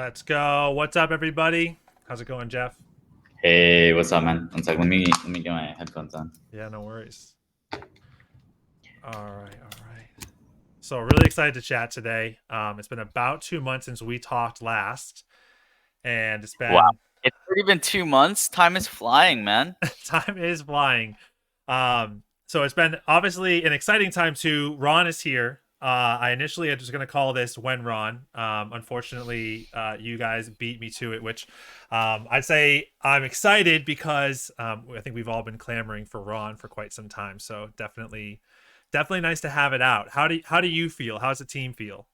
Let's go. What's up, everybody? How's it going, Jeff? Hey, what's up, man? One sec. Let me get my headphones on. Yeah, no worries. All right, all right. So, really excited to chat today. It's been about 2 months since we talked last, and it's Wow, been it's already been 2 months. Time is flying, man. time is flying. So it's been obviously an exciting time too. Ron is here. I initially was going to call this When Ron. Unfortunately, you guys beat me to it, which I'd say I'm excited because I think we've all been clamoring for Ron for quite some time. So definitely nice to have it out. How do you feel? How's the team feel?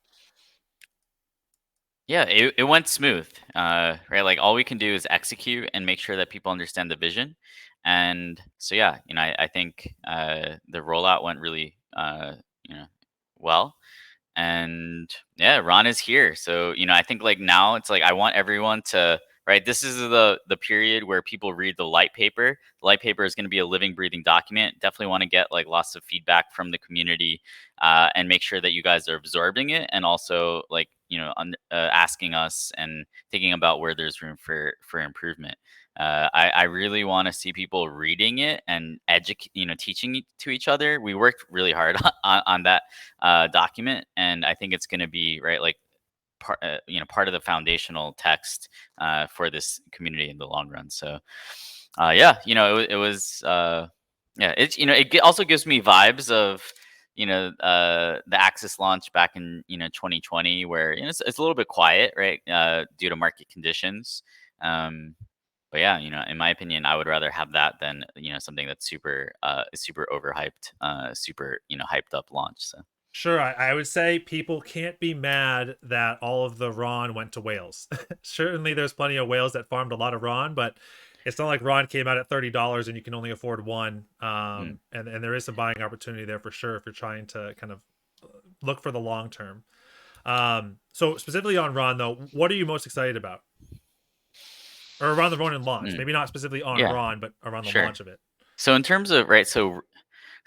Yeah, it went smooth. Right, like all we can do is execute and make sure that people understand the vision. And so, yeah, I think the rollout went really, you know, well. And yeah, Ron is here. So, I think like now it's like I want everyone to right. This is the period where people read the light paper. The light paper is going to be a living, breathing document. Definitely want to get like lots of feedback from the community, and make sure that you guys are absorbing it, and also like asking us and thinking about where there's room for improvement. I really want to see people reading it and teaching to each other. We worked really hard on that document, and I think it's going to be right like part of the foundational text for this community in the long run. So yeah, it was yeah, it's also gives me vibes of the Axis launch back in 2020, where it's a little bit quiet, right, due to market conditions. um but yeah, in my opinion, I would rather have that than something that's super overhyped, super hyped up launch. So Sure, I would say people can't be mad that all of the Ron went to Wales. Certainly, there's plenty of whales that farmed a lot of Ron, but it's not like Ron came out at $30 and you can only afford one. mm, And there is some buying opportunity there for sure if you're trying to kind of look for the long term. So specifically on Ron though, what are you most excited about, or around the Ronin launch? mm, Maybe not specifically on yeah, Ron, but around the sure. launch of it. So in terms of right, so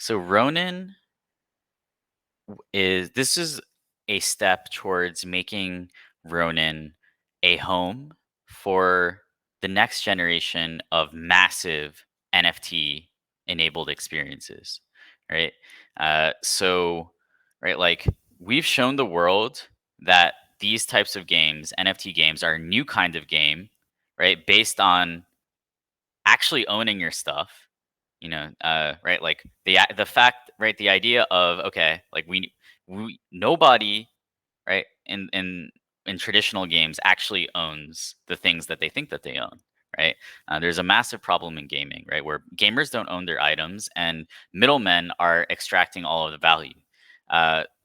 Ronin is a step towards making Ronin a home for the next generation of massive NFT enabled experiences, right? So, right, like we've shown the world that these types of games, NFT games, are a new kind of game, right? Based on actually owning your stuff, right, like the fact, right, the idea of, okay, like we nobody, right, in traditional games actually owns the things that they think that they own, right. There's a massive problem in gaming, right, where gamers don't own their items and middlemen are extracting all of the value.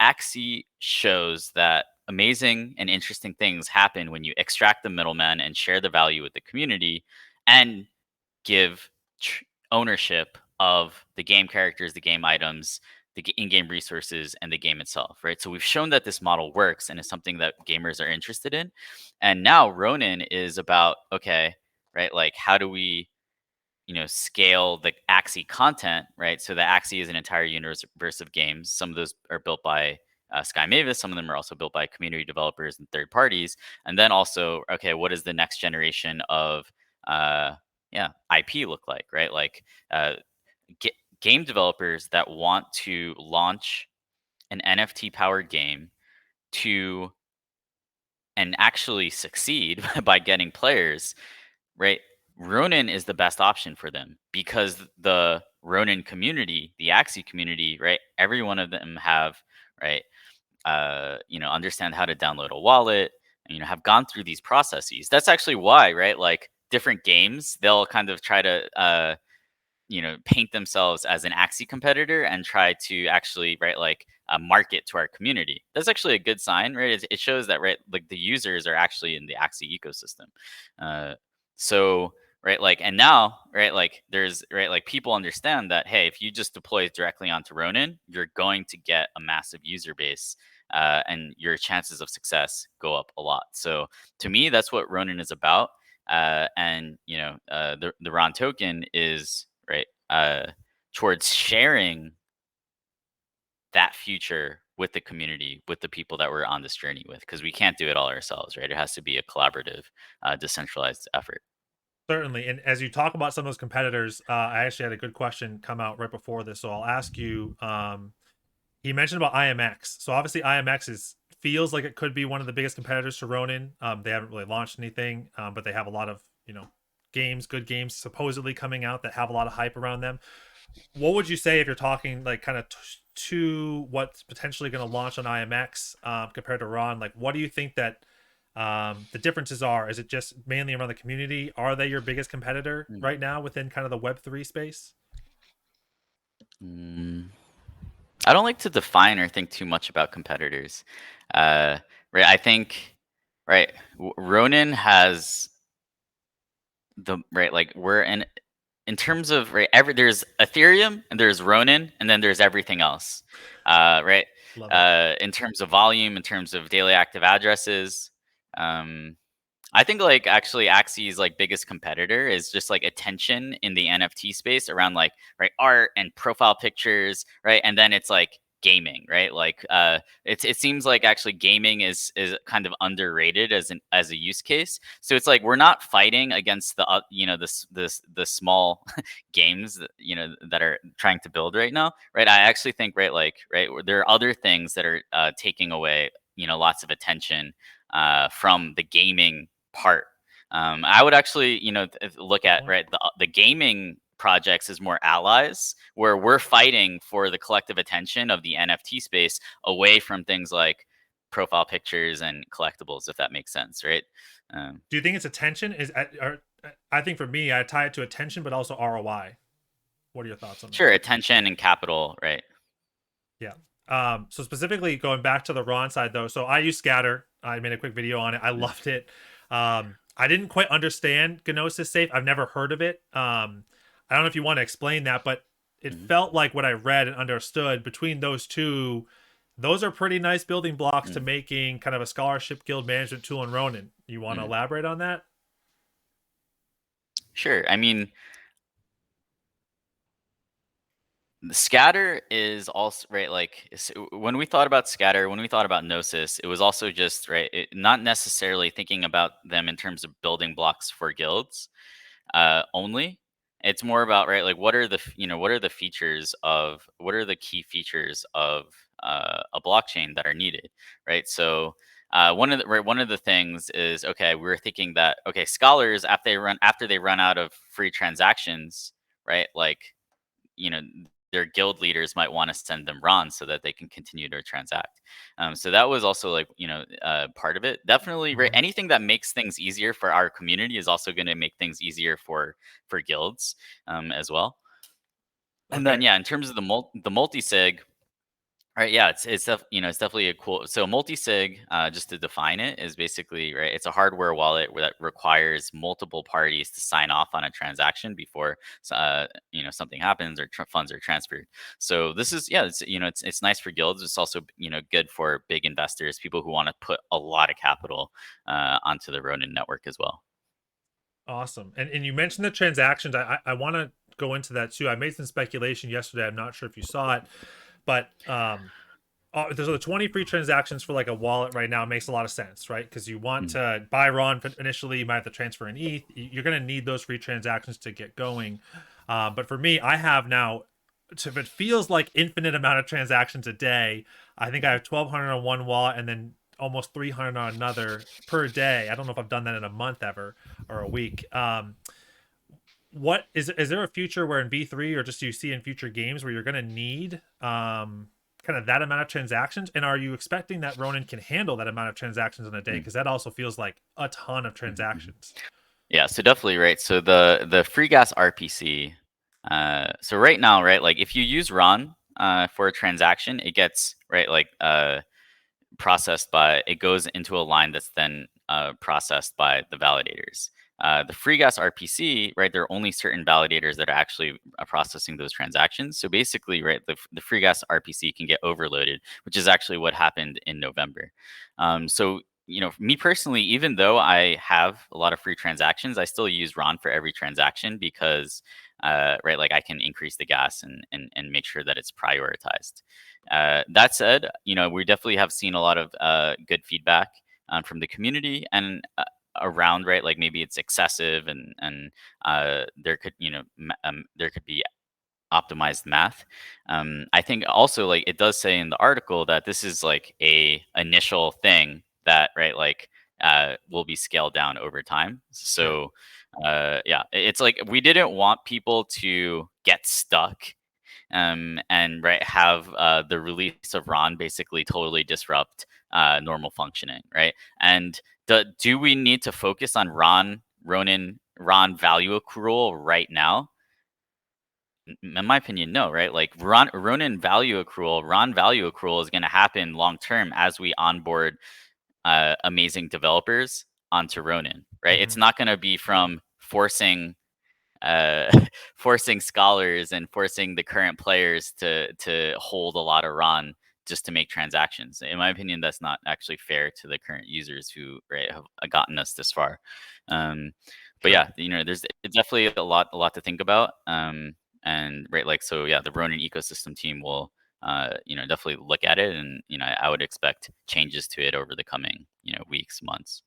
Axie shows that amazing and interesting things happen when you extract the middleman and share the value with the community, and give ownership of the game characters, the game items, the in-game resources, and the game itself, right? So we've shown that this model works and is something that gamers are interested in. And now Ronin is about, okay, right, like how do we, scale the Axie content, right? So the Axie is an entire universe of games. Some of those are built by Sky Mavis. Some of them are also built by community developers and third parties. And then also, okay, what is the next generation of uh, yeah, IP look like, right? Like uh, game developers that want to launch an NFT powered game to and actually succeed by getting players, right? Ronin is the best option for them because the Ronin community, the Axie community, right? Every one of them have, right, understand how to download a wallet, and, have gone through these processes. That's actually why, right? Like different games, they'll kind of try to, paint themselves as an Axie competitor and try to actually, right, like market to our community. That's actually a good sign, right? It shows that, right, like the users are actually in the Axie ecosystem. Uh, so, right, like, and now, right, like there's, right, like people understand that, hey, if you just deploy it directly onto Ronin, you're going to get a massive user base. And your chances of success go up a lot. So to me, that's what Ronin is about. And the Ron token is right towards sharing that future with the community, with the people that we're on this journey with, because we can't do it all ourselves, right? It has to be a collaborative, decentralized effort. Certainly. And as you talk about some of those competitors, I actually had a good question come out right before this. So I'll ask you, he mentioned about IMX. So obviously IMX feels like it could be one of the biggest competitors to Ronin. They haven't really launched anything, but they have a lot of, games, good games supposedly coming out that have a lot of hype around them. What would you say if you're talking like kind of to what's potentially going to launch on IMX compared to Ron? Like, what do you think that the differences are? Is it just mainly around the community? Are they your biggest competitor Mm. right now within kind of the Web3 space? Mm. I don't like to define or think too much about competitors. Uh, right. I think, right. Ronin has the right, like we're in terms of right, there's Ethereum and there's Ronin and then there's everything else. Right. Love it. In terms of volume, in terms of daily active addresses, um, I think like actually Axie's like biggest competitor is just like attention in the NFT space around like right art and profile pictures, right? And then it's like gaming, right? Like it seems like actually gaming is kind of underrated as a use case. So it's like we're not fighting against the the small games that, that are trying to build right now, right? I actually think right there are other things that are taking away lots of attention from the gaming part. I would actually, look Good at point. right the gaming projects as more allies, where we're fighting for the collective attention of the NFT space away from things like profile pictures and collectibles, if that makes sense, right? Um, Do you think it's attention? I think for me, I tie it to attention, but also ROI. What are your thoughts on that? sure, attention and capital, right? Yeah. So specifically going back to the Ron side though, so I use Scatter. I made a quick video on it. I Mm, loved it. I didn't quite understand Gnosis Safe. I've never heard of it. I don't know if you want to explain that, but it mhm, felt like what I read and understood between those two, those are pretty nice building blocks to mm. making kind of a scholarship guild management tool in Ronin. You want to Mm. elaborate on that? Sure. I mean, the scatter is also right. Like when we thought about scatter, when we thought about gnosis, it was also just right. Not necessarily thinking about them in terms of building blocks for guilds only. It's more about right, like what are the what are the features of what are the key features of a blockchain that are needed, right? So one of the things is okay. We're thinking that okay, scholars after they run out of free transactions, right? Like you know their guild leaders might want to send them Ron so that they can continue to transact. So that was also like part of it. Definitely, right? Mhm. Anything that makes things easier for our community is also going to make things easier for guilds as well. And then Okay. yeah, in terms of the multi sig, right, yeah, it's definitely a cool. So multi-sig, just to define it, is basically right. It's a hardware wallet that requires multiple parties to sign off on a transaction before something happens or funds are transferred. So this is yeah, it's nice for guilds. It's also good for big investors, people who want to put a lot of capital onto the Ronin network as well. Awesome. And you mentioned the transactions. I want to go into that too. I made some speculation yesterday. I'm not sure if you saw it, but there's the 20 free transactions for like a wallet right now. It makes a lot of sense, right? Because you want Mm, to buy Ron initially, you might have to transfer an ETH. You're going to need those free transactions to get going. But for me, I have now, if it feels like infinite amount of transactions a day, I think I have 1,200 on one wallet and then almost 300 on another per day. I don't know if I've done that in a month ever or a week. What is there a future where in V3 or just you see in future games where you're going to need kind of that amount of transactions, and are you expecting that Ronin can handle that amount of transactions in a day, mm, because that also feels like a ton of mhm, mhm. transactions. Yeah, so definitely right. So the free gas RPC. So right now, right, like if you use Ron for a transaction, it gets right like processed by it goes into a line that's then processed by the validators. The free gas RPC, right? There are only certain validators that are actually processing those transactions. So basically, right, the free gas RPC can get overloaded, which is actually what happened in November. So me personally, even though I have a lot of free transactions, I still use Ron for every transaction because right, like I can increase the gas and make sure that it's prioritized. That said, we definitely have seen a lot of good feedback from the community and around, right, like maybe it's excessive and there could there could be optimized math. I think also like it does say in the article that this is like a initial thing that, right, like will be scaled down over time. Right. So yeah, it's like we didn't want people to get stuck and right have the release of Ron basically totally disrupt normal functioning, right? And do we need to focus on Ron value accrual right now? In my opinion, no, right? Like Ron value accrual is going to happen long term as we onboard amazing developers onto Ronin, right? It's Hmm. not going to be from forcing uh, forcing scholars and forcing the current players to hold a lot of Ron just to make transactions. In my opinion, that's not actually fair to the current users who, right, have gotten us this far. Um, but Sure. yeah, there's it's definitely a lot to think about. And right, like so, yeah, the Ronin ecosystem team will definitely look at it, and I would expect changes to it over the coming weeks, months.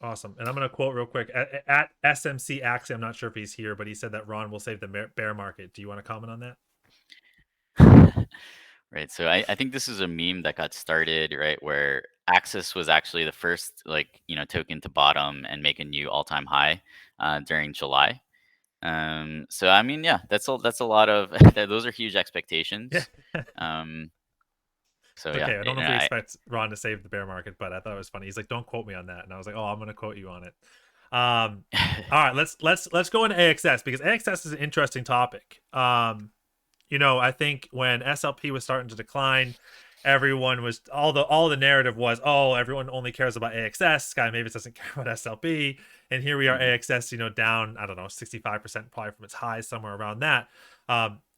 Awesome. And I'm going to quote real quick at SMC Axie. I'm not sure if he's here, but he said that Ron will save the bear market. Do you want to comment on that? Right. So I think this is a meme that got started, right, where Axis was actually the first like, token to bottom and make a new all-time high during July. So I mean, yeah, that's a lot of those are huge Yeah. expectations. Um, so It's yeah, okay. I don't know if we expect Ron to save the bear market, but I thought it was funny. He's like, "Don't quote me on that," and I was like, "Oh, I'm going to quote you on it." All right, let's go into AXS because AXS is an interesting topic. I think when SLP was starting to decline, everyone was all the narrative was, oh, everyone only cares about AXS. Sky Mavis doesn't care about SLP, and here we are, Mhm, AXS, down, I don't know, 65% probably from its highs, somewhere around that.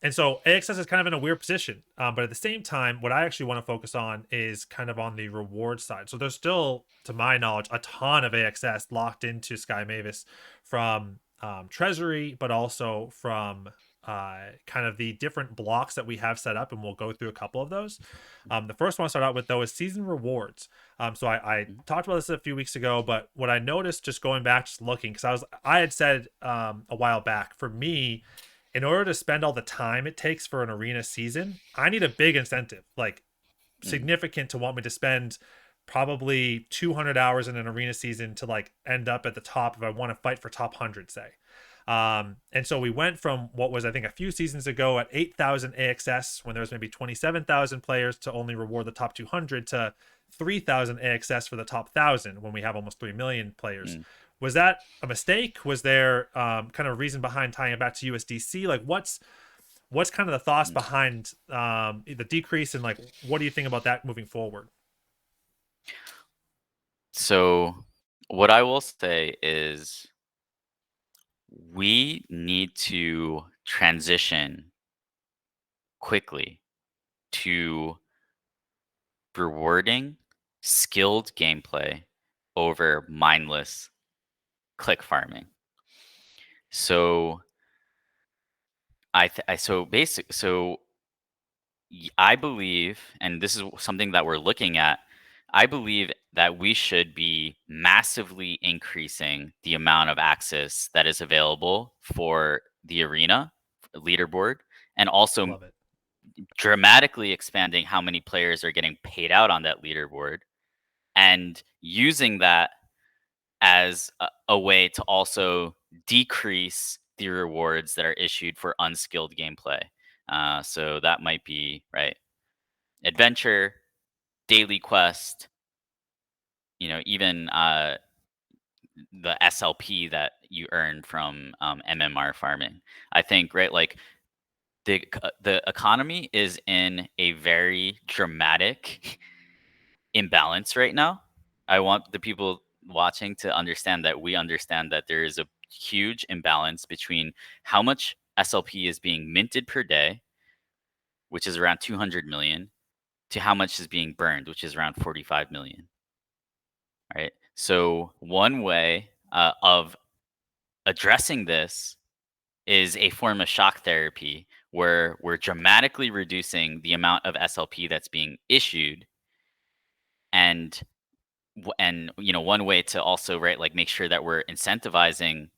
And so AXS is kind of in a weird position. But at the same time, what I actually want to focus on is kind of on the reward side. So there's still, to my knowledge, a ton of AXS locked into Sky Mavis from Treasury, but also from kind of the different blocks that we have set up, and we'll go through a couple of those. The first one I start out with though is season rewards. So I mhm, talked about this a few weeks ago, but what I noticed just going back, just looking, because I had said a while back, for me, in order to spend all the time it takes for an arena season, I need a big incentive, like mhm, significant, to want me to spend probably 200 hours in an arena season to like end up at the top if I want to fight for top 100, say. And so we went from what was, I think, a few seasons ago at 8,000 AXS when there was maybe 27,000 players to only reward the top 200 to 3,000 AXS for the top 1,000 when we have almost 3 million players. mhm. Was that a mistake? Was there kind of a reason behind tying it back to USDC? Like, what's kind of the thoughts Mm. behind the decrease, and like, what do you think about that moving forward? So what I will say is we need to transition quickly to rewarding skilled gameplay over mindless click farming. So I believe, and this is something that we're looking at. I believe that we should be massively increasing the amount of access that is available for the arena leaderboard, and also Love it. dramatically expanding how many players are getting paid out on that leaderboard, and using that as a way to also decrease the rewards that are issued for unskilled gameplay. So that might be right adventure, daily quest, even the SLP that you earn from MMR farming. I think right, like the economy is in a very dramatic imbalance right now. I want the people watching to understand that we understand that there is a huge imbalance between how much SLP is being minted per day, which is around 200 million, to how much is being burned, which is around 45 million. Right. So one way of addressing this is a form of shock therapy where we're dramatically reducing the amount of SLP that's being issued, and one way to also, right, like, make sure that we're incentivizing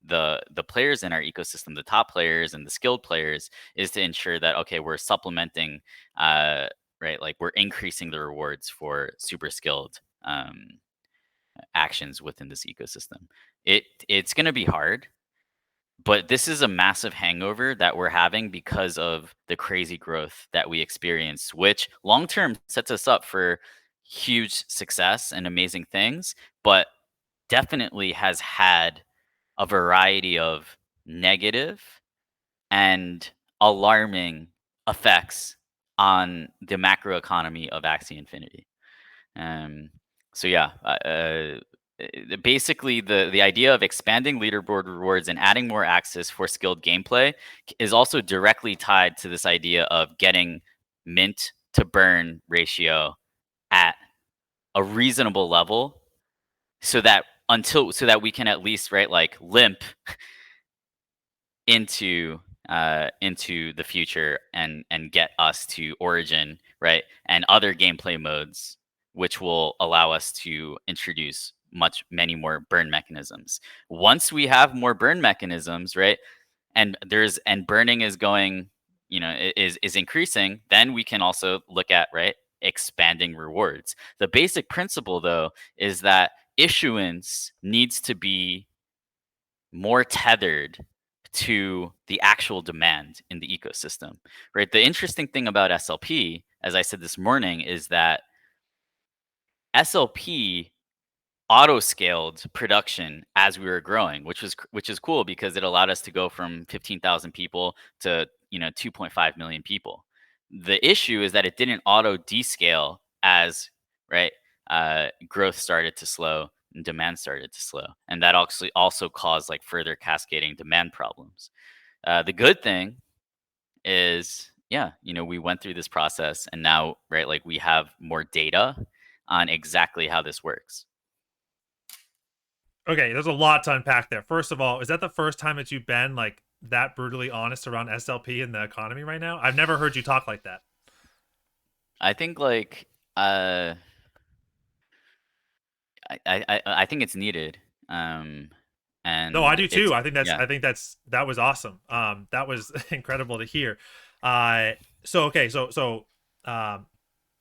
the players in our ecosystem, the top players and the skilled players, is to ensure that, okay, we're supplementing, uh, right, like, we're increasing the rewards for super skilled actions within this ecosystem. It's going to be hard, but this is a massive hangover that we're having because of the crazy growth that we experience, which long term sets us up for huge success and amazing things, but definitely has had a variety of negative and alarming effects on the macroeconomy of AXIE Infinity. Um, so yeah, basically the idea of expanding leaderboard rewards and adding more access for skilled gameplay is also directly tied to this idea of getting mint to burn ratio at a reasonable level, so that we can at least, right, like, limp into the future and get us to Origin, right, and other gameplay modes, which will allow us to introduce many more burn mechanisms. Once we have more burn mechanisms, right, and burning is going, is increasing, then we can also look at, right, expanding rewards. The basic principle, though, is that issuance needs to be more tethered to the actual demand in the ecosystem, right? The interesting thing about SLP, as I said this morning, is that SLP auto scaled production as we were growing, which is cool because it allowed us to go from 15,000 people to 2.5 million people. The issue is that it didn't auto descale as, right, growth started to slow and demand started to slow, and that actually also caused, like, further cascading demand problems. The good thing is, yeah, we went through this process, and now, right, like, we have more data on exactly how this works. Okay, there's a lot to unpack there. First of all, is that the first time that you've been like that brutally honest around SLP and the economy right now? I've never heard you talk like that. I think, like, I think it's needed, No, I and do it's too. yeah. That was awesome. That was incredible to hear. Uh, so okay, um,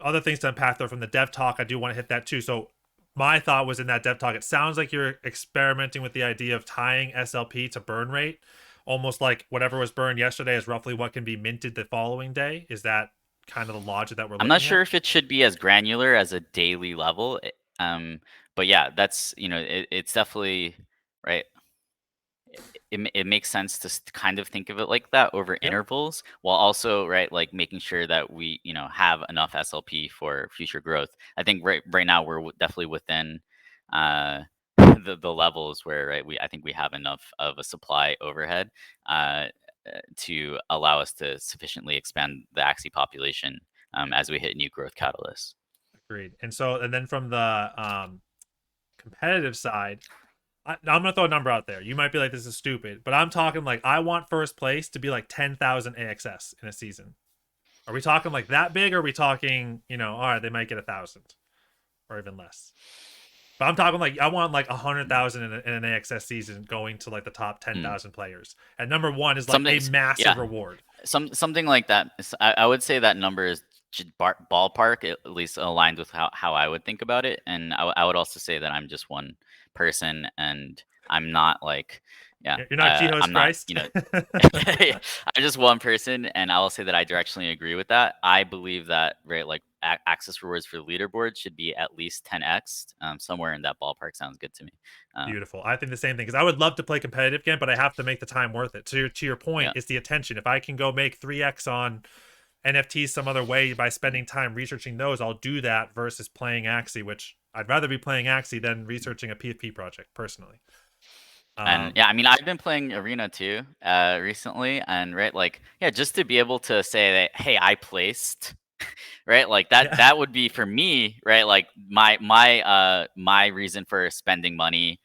other things to unpack though from the dev talk, I do want to hit that too. So my thought was in that dev talk, it sounds like you're experimenting with the idea of tying SLP to burn rate, almost like whatever was burned yesterday is roughly what can be minted the following day. Is that kind of the logic that we're I'm not looking sure at? if it should be as granular as a daily level, but yeah, that's, it's definitely right. It makes sense to kind of think of it like that over Yep, intervals, while also, right, like, making sure that we, have enough SLP for future growth. I think right now we're definitely within uh, the levels where, right, I think we have enough of a supply overhead, uh, to allow us to sufficiently expand the AXI population, as we hit new growth catalysts. agreed. And then from the competitive side, I'm gonna throw a number out there. You might be like, "This is stupid," but I'm talking like I want first place to be like 10,000 AXS in a season. Are we talking like that big? Or are we talking, all right, they might get 1,000 or even less? But I'm talking like I want like 100,000 in an AXS season going to like the top Mm. 10,000 players. And number one is like Something, a massive yeah. reward. Something like that. I would say that number is ballpark, at least aligned with how I would think about it. And I would also say that I'm just one person, and I'm not like, yeah, You're not Jiho's I'm not, Christ. I'm just one person, and I will say that I directionally agree with that. I believe that, right, like, access rewards for the leaderboard should be at least 10x. Somewhere in that ballpark sounds good to me. Beautiful. I think the same thing because I would love to play competitive again, but I have to make the time worth it. To your point, Yeah. it's the attention. If I can go make 3x on NFTs some other way by spending time researching those, I'll do that versus playing Axie, which I'd rather be playing Axie than researching a PFP project personally. And yeah, I mean, I've been playing Arena too, recently, and, right, like, yeah, just to be able to say that, hey, I placed, right, like, that Yeah, that would be for me, right, like, my reason for spending money,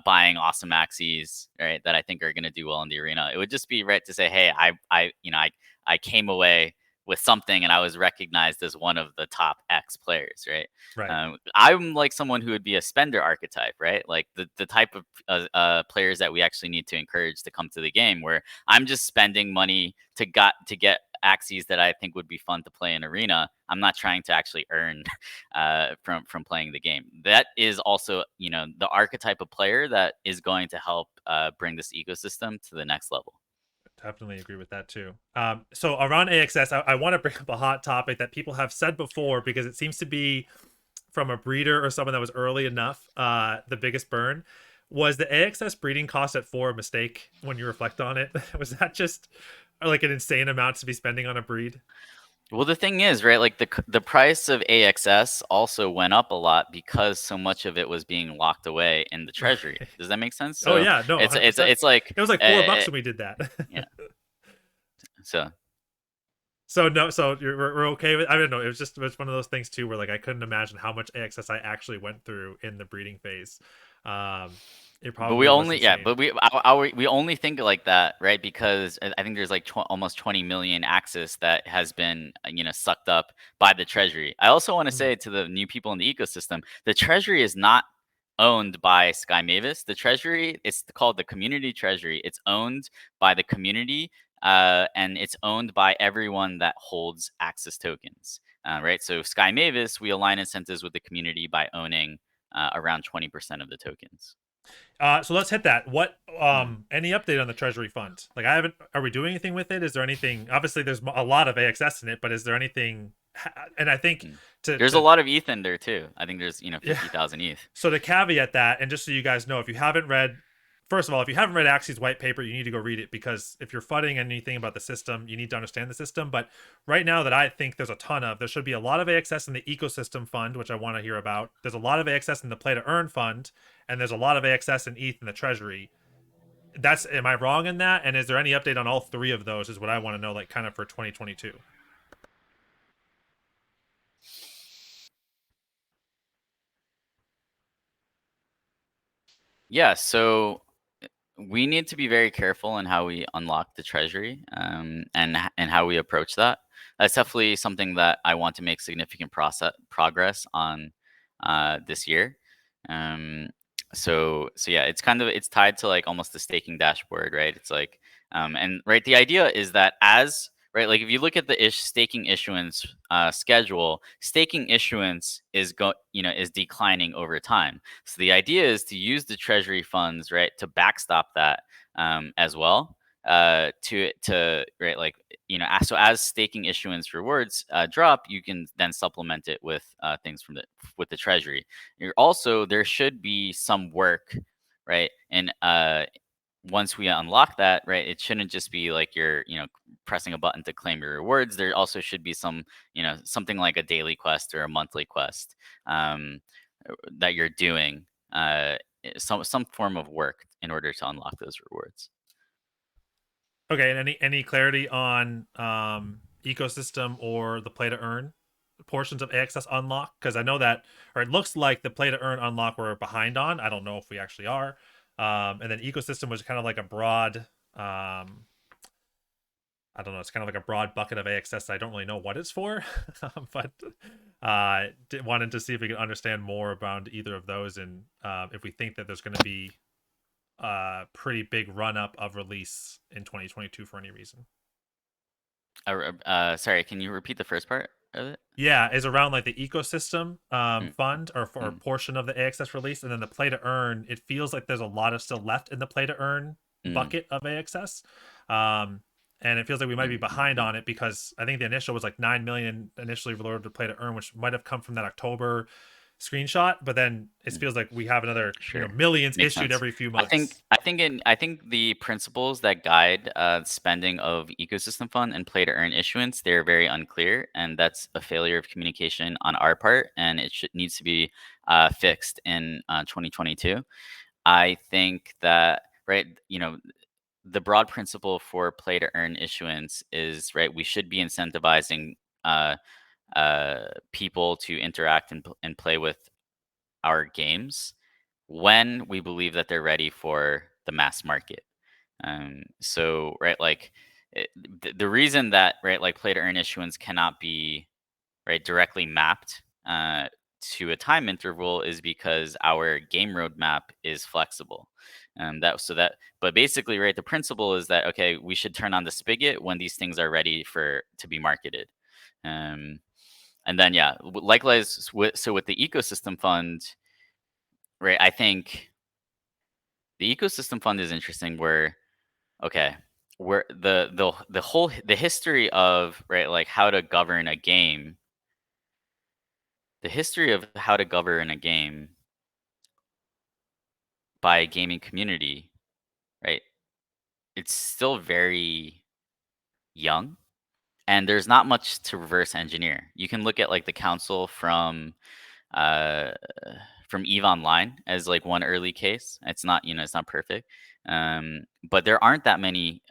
buying awesome AXIs, right, that I think are going to do well in the arena. It would just be right to say, hey, I came away with something and I was recognized as one of the top X players, right? Right. I'm like someone who would be a spender archetype, right? Like the type of players that we actually need to encourage to come to the game, where I'm just spending money to get axes that I think would be fun to play in arena. I'm not trying to actually earn from playing the game. That is also, the archetype of player that is going to help bring this ecosystem to the next level. Definitely agree with that too. So around AXS, I want to bring up a hot topic that people have said before because it seems to be from a breeder or someone that was early enough. The biggest burn was the AXS breeding cost at 4 a mistake when you reflect on it. Was that just like an insane amount to be spending on a breed? Well, the thing is, right, like the price of AXS also went up a lot because so much of it was being locked away in the Right. treasury. Does that make sense? Oh So yeah, no, it's 100%. it's like It was like $4 when we did that. yeah. So So no, so we're okay with. I don't know. It was one of those things too, where like I couldn't imagine how much AXS I actually went through in the breeding phase. It But we probably was only, yeah, insane. but we only think like that, right? Because I think there's like almost 20 million axis that has been sucked up by the treasury. I also want to Mhm. say to the new people in the ecosystem, the treasury is not owned by Sky Mavis. The treasury, it's called the community treasury. It's owned by the community, and it's owned by everyone that holds Axis tokens, right? So Sky Mavis, we align incentives with the community by owning around 20% of the tokens. So let's hit that. What Mm. any update on the Treasury Fund? Like I haven't. Are we doing anything with it? Is there anything? Obviously, there's a lot of AXS in it, but is there anything? And I think Mm. to There's a to lot of ETH in there too. I think there's yeah. 50,000 ETH. So to caveat that, and just so you guys know, if you haven't read, first of all, if you haven't read Axie's white paper, you need to go read it because if you're fudding anything about the system, you need to understand the system. But right now, that I think there's a ton of, there should be a lot of AXS in the ecosystem fund, which I want to hear about. There's a lot of AXS in the play to earn fund, and there's a lot of AXS in ETH in the treasury. Am I wrong in that? And is there any update on all three of those? Is what I want to know, like kind of for 2022. Yeah, so we need to be very careful in how we unlock the treasury, and how we approach that. That's definitely something that I want to make significant progress on this year. Um, so yeah, it's tied to like almost the staking dashboard, right? It's like and right, the idea is that as right, like if you look at the staking issuance schedule, staking issuance is declining over time. So the idea is to use the treasury funds, right, to backstop that as well. To right, like so as staking issuance rewards drop, you can then supplement it with things with the treasury. There should be some work, right, and once we unlock that, right, it shouldn't just be like you're pressing a button to claim your rewards. There also should be something like a daily quest or a monthly quest that you're doing, some form of work in order to unlock those rewards. Okay, and any clarity on ecosystem or the play to earn portions of AXS unlock? Because I know that, or it looks like the play to earn unlock we're behind on. I don't know if we actually are. And then ecosystem was kind of like a broad. I don't know. It's kind of like a broad bucket of AXS. I don't really know what it's for, but wanted to see if we could understand more about either of those and if we think that there's going to be pretty big run up of release in 2022 for any reason. Sorry, can you repeat the first part of it? Yeah, is around like the ecosystem Mm, fund or for a mm, portion of the AXS release, and then the play to earn. It feels like there's a lot of still left in the play to earn mm, bucket of AXS, um, and it feels like we might be mm, mm, behind mm. on it because I think the initial was like 9 million initially related to play to earn, which might have come from that October screenshot, but then it Mm. feels like we have another Sure. millions Makes issued sense. every few I think months. I think the principles that guide spending of ecosystem fund and play to earn issuance, they're very unclear, and that's a failure of communication on our part, and it needs to be fixed in 2022. I think that right, the broad principle for play to earn issuance is right. We should be incentivizing uh, people to interact and play with our games, when we believe that they're ready for the mass market. So right, like the reason that right, like play to earn issuance cannot be right directly mapped to a time interval is because our game roadmap is flexible. But basically, right, the principle is that okay, we should turn on the spigot when these things are ready for to be marketed. Um, and then yeah, likewise, with the ecosystem fund, right? I think the ecosystem fund is interesting. Where okay, where the whole the history of right, like how to govern a game, the history of how to govern a game by a gaming community, right? It's still very young, and there's not much to reverse engineer. You can look at like the council uh, from Eve Online as like one early case. It's not, it's not perfect, but there aren't that many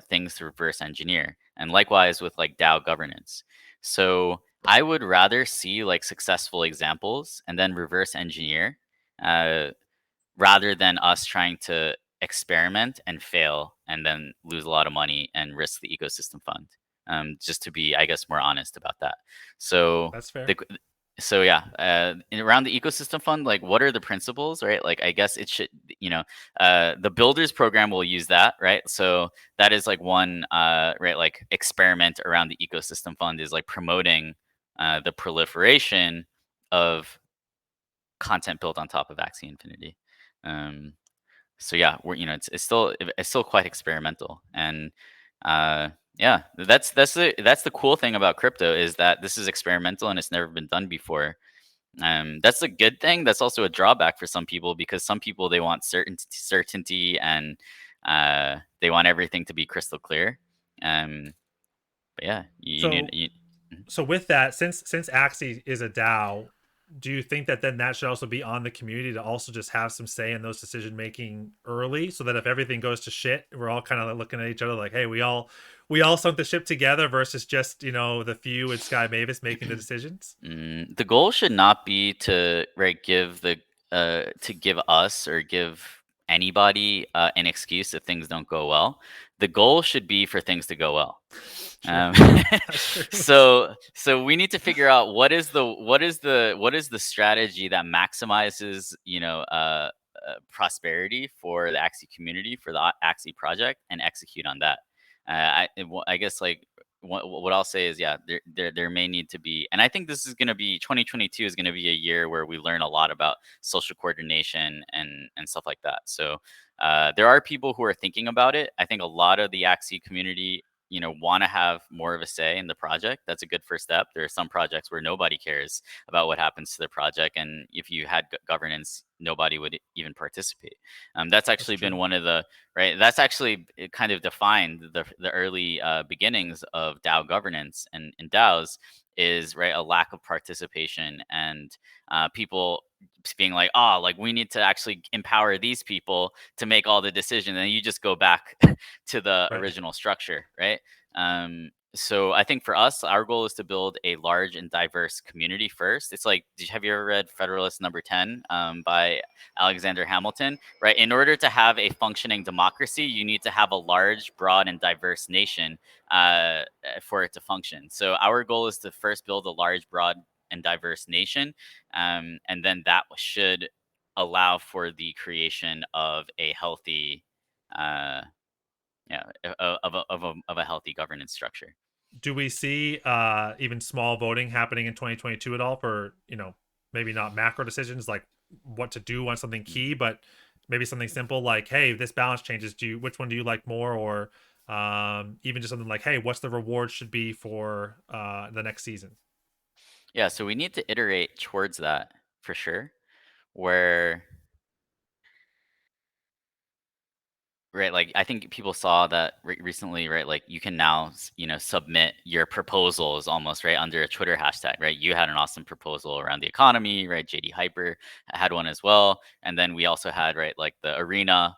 things to reverse engineer. And likewise with like DAO governance. So I would rather see like successful examples and then reverse engineer uh, rather than us trying to experiment and fail and then lose a lot of money and risk the ecosystem fund. Just to be, I guess, more honest about that. So That's fair. the so yeah, around the ecosystem fund, like what are the principles, right? Like I guess it should, the builders program will use that, right? So that is like one, right, like experiment around the ecosystem fund is like promoting the proliferation of content built on top of AXIE Infinity. Um, so yeah, it's still quite experimental, and yeah, that's the cool thing about crypto is that this is experimental and it's never been done before. That's a good thing. That's also a drawback for some people because some people they want certainty and they want everything to be crystal clear. Um, but yeah, you need So you, mhm. so with that, since Axie is a DAO, do you think that then that should also be on the community to also just have some say in those decision making early, so that if everything goes to shit, we're all kind of looking at each other like, hey, we all sunk the ship together versus just the few and Sky Mavis making the decisions. The goal should not be to right give to give us or give anybody an excuse if things don't go well. The goal should be for things to go well. True. Um, That's true. so we need to figure out what is the strategy that maximizes prosperity for the Axie community for the Axie project and execute on that. I guess like what I'll say is yeah there may need to be, and I think this is going to be 2022 is going to be a year where we learn a lot about social coordination and stuff like that. So there are people who are thinking about it. I think a lot of the Axie community want to have more of a say in the project. That's a good first step. There are some projects where nobody cares about what happens to the project, and if you had governance, nobody would even participate. That's That's actually been true. one of the right. That's actually kind of defined the early beginnings of DAO governance and DAOs is right a lack of participation and people being like, oh, like we need to actually empower these people to make all the decisions, and you just go back to the Right. original structure, right? So I think for us, our goal is to build a large and diverse community first. It's like, have you ever read Federalist Number 10 by Alexander Hamilton? Right. In order to have a functioning democracy, you need to have a large, broad, and diverse nation for it to function. So our goal is to first build a large, broad, and diverse nation, and then that should allow for the creation of a healthy uh, yeah, of a healthy governance structure. Do we see even small voting happening in 2022 at all for maybe not macro decisions like what to do on something Mm. key, but maybe something simple like, hey, this balance changes, which one do you like more, or even just something like, hey, what's the reward should be for the next season. Yeah, so we need to iterate towards that for sure. Where right, like I think people saw that recently, right? Like you can now, submit your proposals almost right under a Twitter hashtag, right? You had an awesome proposal around the economy, right? JD Hyper had one as well, and then we also had right like the arena,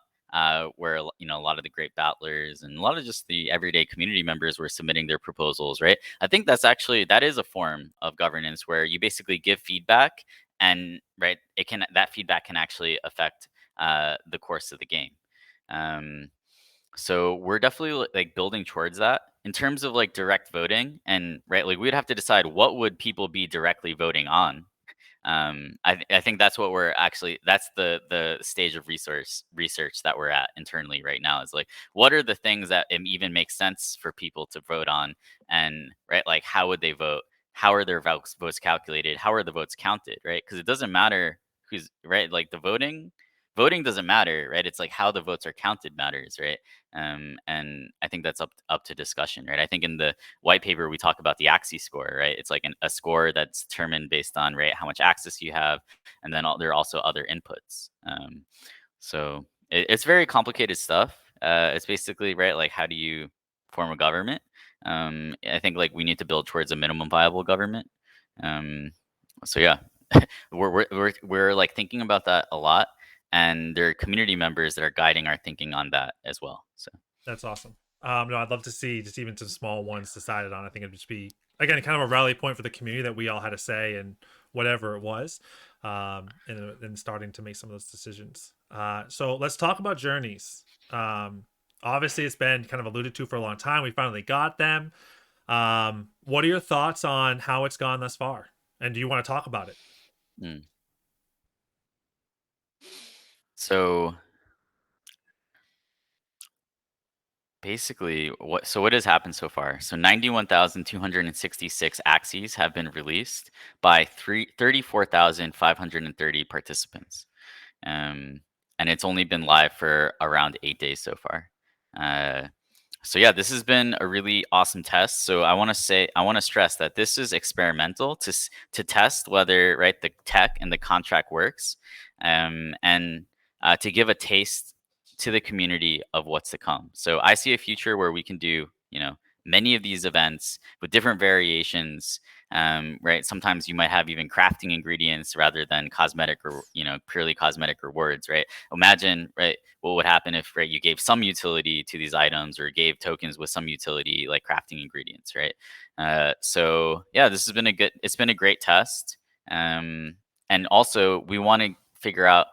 where a lot of the great battlers and a lot of just the everyday community members were submitting their proposals, right? I think that is a form of governance where you basically give feedback and right, that feedback can actually affect the course of the game. Um, so we're definitely like building towards that in terms of like direct voting, and right, like we'd have to decide what would people be directly voting on. I think that's what we're actually, that's the stage of research that we're at internally right now, is like, what are the things that even make sense for people to vote on, and right, like how would they vote, how are their votes calculated, how are the votes counted, right? Because it doesn't matter who's right, like the voting doesn't matter, right? It's like how the votes are counted matters, right? And I think that's up to discussion, right? I think in the white paper we talk about the AXIE score, right? It's like a score that's determined based on, right, how much access you have, and then there are also other inputs. So it's very complicated stuff. It's basically, right, like how do you form a government? I think like we need to build towards a minimum viable government. Um, so yeah, we're like thinking about that a lot, and there are community members that are guiding our thinking on that as well. So That's awesome. No, I'd love to see just even some small ones decided on. I think it'd just be again kind of a rally point for the community that we all had a say in whatever it was, and starting to make some of those decisions. So let's talk about journeys. Obviously, it's been kind of alluded to for a long time. We finally got them. What are your thoughts on how it's gone thus far? And do you want to talk about it? mm. so basically, what has happened so far? So 91,266 axes have been released by 34,530 participants. Um, and it's only been live for around 8 days so far. Uh, so yeah, this has been a really awesome test. So I want to stress that this is experimental to test whether, right, the tech and the contract works, and to give a taste to the community of what's to come. So I see a future where we can do, many of these events with different variations. Right, sometimes you might have even crafting ingredients rather than cosmetic, or purely cosmetic rewards. Right, imagine, right, what would happen if, right, you gave some utility to these items, or gave tokens with some utility like crafting ingredients, right? So yeah, it's been a great test. And also we want to figure out,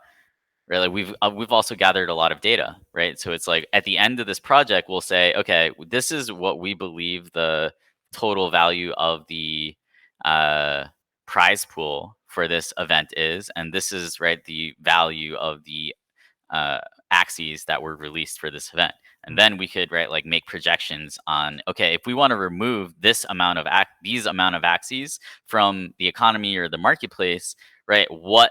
right, like we've also gathered a lot of data, right? So it's like at the end of this project we'll say, okay, this is what we believe the total value of the uh, prize pool for this event is, and this is, right, the value of the uh, axes that were released for this event. And Hmm. then we could, right, like make projections on, okay, if we want to remove this amount of these amount of axes from the economy or the marketplace, right, what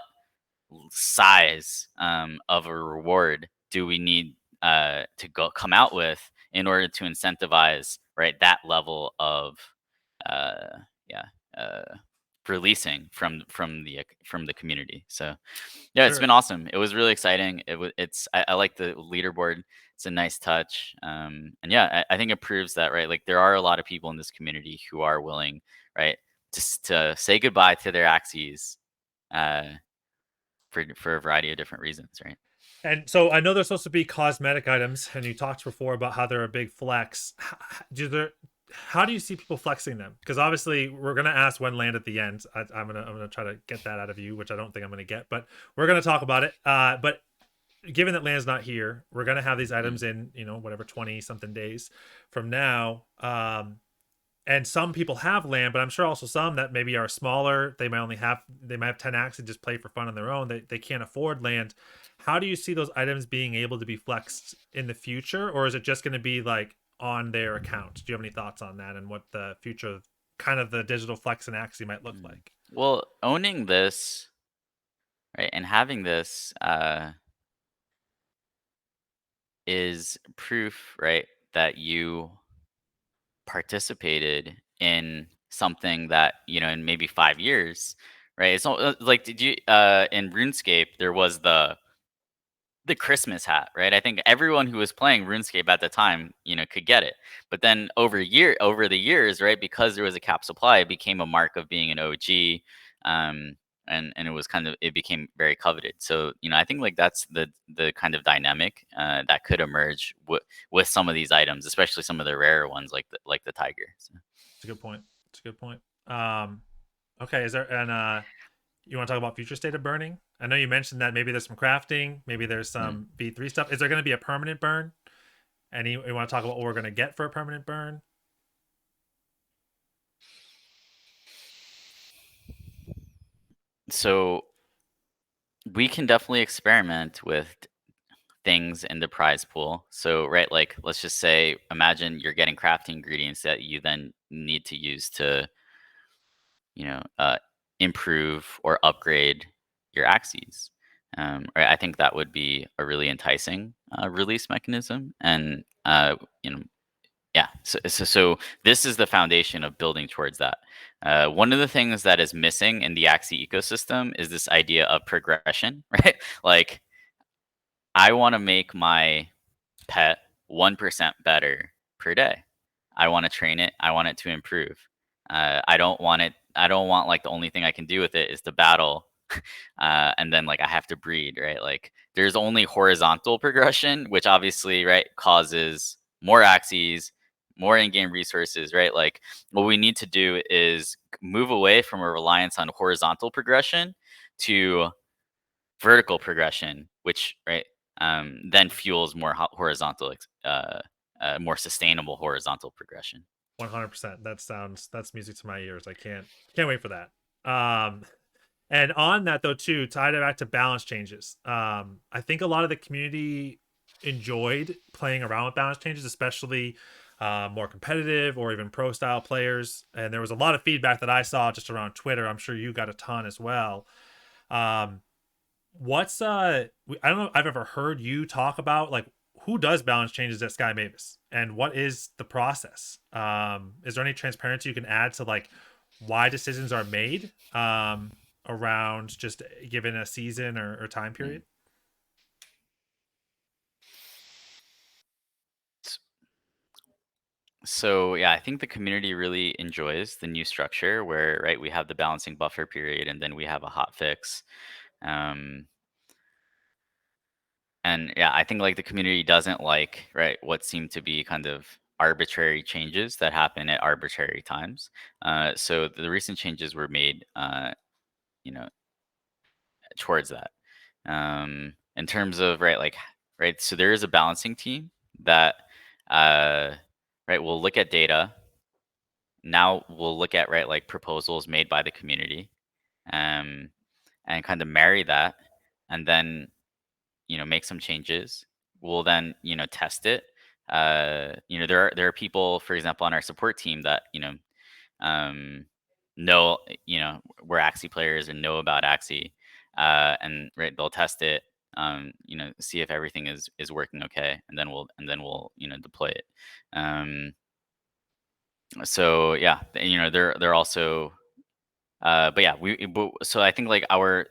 size of a reward do we need to come out with in order to incentivize, right, that level of uh, yeah uh, releasing from the community. So yeah, it's Sure. been awesome. It was really exciting. I like the leaderboard. It's a nice touch. And yeah, I think it proves that, right, like there are a lot of people in this community who are willing, right, to say goodbye to their axes uh, for a variety of different reasons, right? And so I know there's supposed to be cosmetic items, and you talked before about how they're a big flex. How do you see people flexing them? Because obviously we're gonna ask Wen Land at the end. I'm gonna try to get that out of you, which I don't think I'm gonna get, but we're gonna talk about it. But given that Land's not here, we're gonna have these Mm, items in whatever 20 something days from now. And some people have land, but I'm sure also some that maybe are smaller. They might have 10 acts and just play for fun on their own. They can't afford land. How do you see those items being able to be flexed in the future, or is it just going to be like on their account? Do you have any thoughts on that and what the future of kind of the digital flex and axie might look mm. like? Well, owning this, right, and having this is proof, right, that you participated in something that, in maybe 5 years, right? It's all, like, did you in RuneScape there was the Christmas hat, right? I think everyone who was playing RuneScape at the time, could get it. But then over the years, right, because there was a cap supply, it became a mark of being an OG. Um, and it became very coveted. So, I think like that's the kind of dynamic that could emerge with some of these items, especially some of the rarer ones like the tiger. So. It's a good point. It's a good point. Okay, is there and you want to talk about future state of burning? I know you mentioned that maybe there's some crafting, maybe there's Mm. some V3 stuff. Is there going to be a permanent burn? And you want to talk about what we're going to get for a permanent burn? So we can definitely experiment with things in the prize pool. So, right, like let's just say, imagine you're getting crafting ingredients that you then need to use to, you know, improve or upgrade your axes. Right, I think that would be a really enticing release mechanism, and you know, yeah. So this is the foundation of building towards that. One of the things that is missing in the Axie ecosystem is this idea of progression, right? Like, I want to make my pet 1% better per day. I want to train it. I want it to improve. I don't want it. I don't want like the only thing I can do with it is to battle, and then like I have to breed, right? Like there's only horizontal progression, which obviously right causes more axes, more in-game resources, right? Like what we need to do is move away from a reliance on horizontal progression to vertical progression, which right then fuels more horizontal, more sustainable horizontal progression. 100%. That's music to my ears. I can't wait for that. And on that though too, tied it back to balance changes. I think a lot of the community enjoyed playing around with balance changes, especially more competitive or even pro style players. And there was a lot of feedback that I saw just around Twitter. I'm sure you got a ton as well. Um, what's I don't know if I've ever heard you talk about like who does balance changes at Sky Mavis and what is the process? Is there any transparency you can add to like why decisions are made around just given a season or time Mm. period? S- So yeah, I think the community really enjoys the new structure where right we have the balancing buffer period and then we have a hot fix. Um, and yeah, I think like the community doesn't like right what seem to be kind of arbitrary changes that happen at arbitrary times. So the recent changes were made, you know, towards that. In terms of right, like right, so there is a balancing team that uh, right will look at data. Now we'll look at right like proposals made by the community, um, and kind of marry that, and then make some changes. We'll then test it. There are people, for example, on our support team that um, know we're Axie players and know about Axie, and right they'll test it, see if everything is working okay, and then we'll deploy it. So yeah, they're also but yeah, so I think like our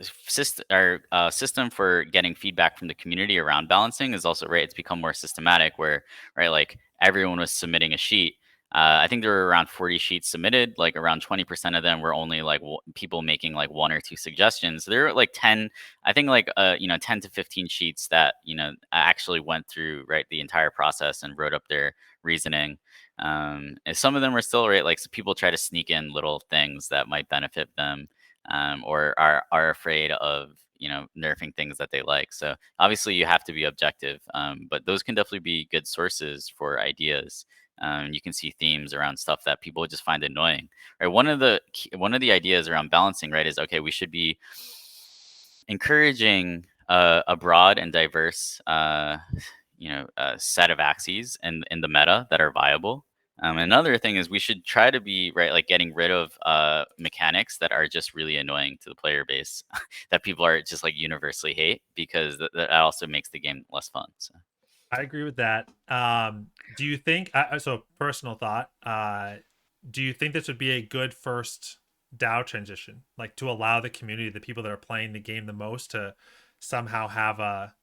system for getting feedback from the community around balancing is also right. It's become more systematic where right like everyone was submitting a sheet. I think there were around 40 sheets submitted. Like around 20% of them were only like people making like one or two suggestions. There were like 10, I think like 10 to 15 sheets that actually went through right the entire process and wrote up their reasoning. And some of them are still right. Like so people try to sneak in little things that might benefit them, or are afraid of nerfing things that they like. So obviously you have to be objective, but those can definitely be good sources for ideas. You can see themes around stuff that people just find annoying. Right. One of the ideas around balancing right is okay. We should be encouraging a broad and diverse set of axes in the meta that are viable. Another thing is we should try to be right, like getting rid of mechanics that are just really annoying to the player base, that people are just like universally hate because that also makes the game less fun. So. I agree with that. Do you think so? Personal thought. Do you think this would be a good first DAO transition, like to allow the community, the people that are playing the game the most, to somehow have a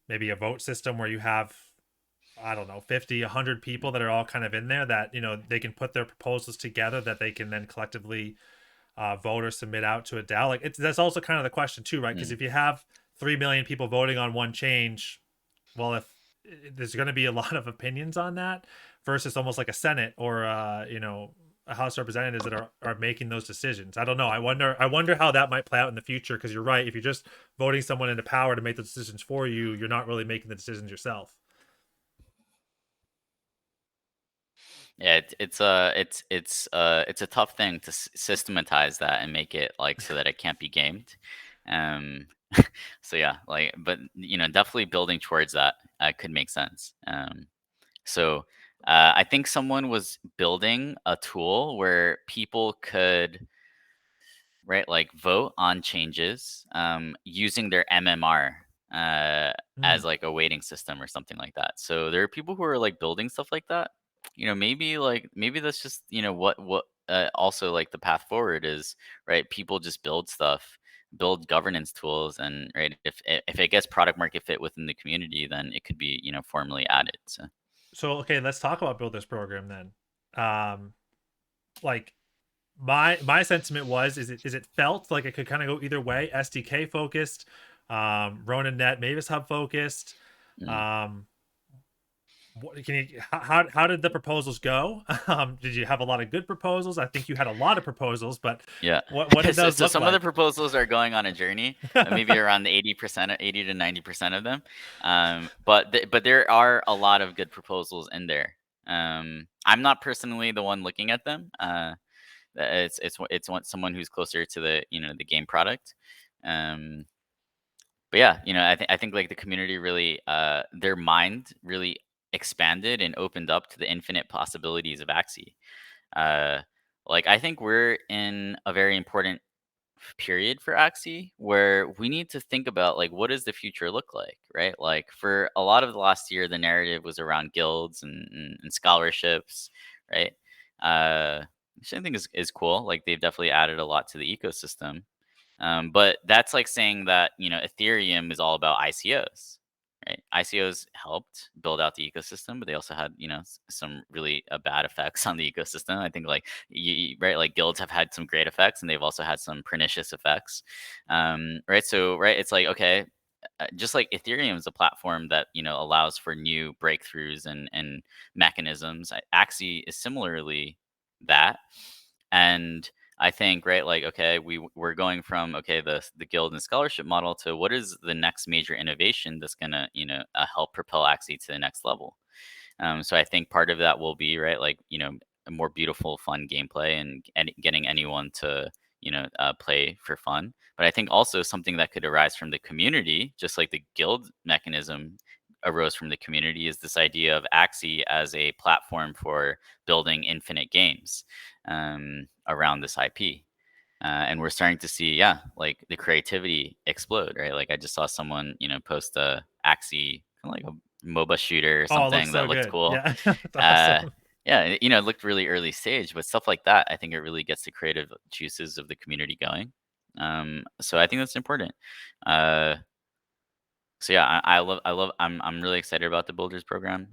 maybe a vote system where you have I don't know 50, 100 people that are all kind of in there that they can put their proposals together that they can then collectively vote or submit out to a DAO. Like that's also kind of the question too, right? Because Mm, if you have 3 million people voting on one change, well, if there's going to be a lot of opinions on that versus almost like a Senate or House of Representatives that are making those decisions. I don't know. I wonder how that might play out in the future, because you're right. If you're just voting someone into power to make the decisions for you, you're not really making the decisions yourself. Yeah, it's a tough thing to systematize that and make it like so that it can't be gamed. Um, so yeah, like, but definitely building towards that could make sense. So I think someone was building a tool where people could, right, like vote on changes using their MMR uh, Hmm. as like a weighting system or something like that. So there are people who are like building stuff like that. Maybe that's just what also like the path forward is, right? People just build stuff, build governance tools, and right, if it gets product market fit within the community, then it could be formally added. So So okay, let's talk about build this program then. Like my sentiment was, is it felt like it could kind of go either way. SDK focused, Ronin Net Mavis Hub focused. mm, Um, what, can you how did the proposals go? Did you have a lot of good proposals? I think you had a lot of proposals, but yeah. what did those So look some of the like? proposals are going on a journey, maybe around the 80%, 80 to 90% of them. But there are a lot of good proposals in there. I'm not personally the one looking at them. Someone who's closer to the game product. Um, but yeah, I think like the community really, their mind really expanded and opened up to the infinite possibilities of Axie. Uh, like I think we're in a very important period for Axie where we need to think about like what does the future look like, right? Like for a lot of the last year, the narrative was around guilds and scholarships, right? Which I think is cool. Like they've definitely added a lot to the ecosystem. But that's like saying that Ethereum is all about ICOs, right? ICOs helped build out the ecosystem, but they also had some really bad effects on the ecosystem. I think like right, like guilds have had some great effects, and they've also had some pernicious effects, right? So right, it's like okay. Just like Ethereum is a platform that allows for new breakthroughs and mechanisms, Axie is similarly that, and I think, right, like, okay, we're going from okay the guild and scholarship model to what is the next major innovation that's gonna help propel Axie to the next level. So I think part of that will be right, like a more beautiful, fun gameplay and getting anyone to play for fun. But I think also something that could arise from the community, just like the guild mechanism arose from the community, is this idea of Axie as a platform for building infinite games around this IP. And we're starting to see, yeah, like the creativity explode, right? Like I just saw someone, post a Axie, kind of like a MOBA shooter or Oh, it looks something so that looked good. cool. Yeah, it's Uh, awesome. yeah, it looked really early stage, but stuff like that, I think it really gets the creative juices of the community going. So I think that's important. Uh, so yeah, I'm really excited about the builders program.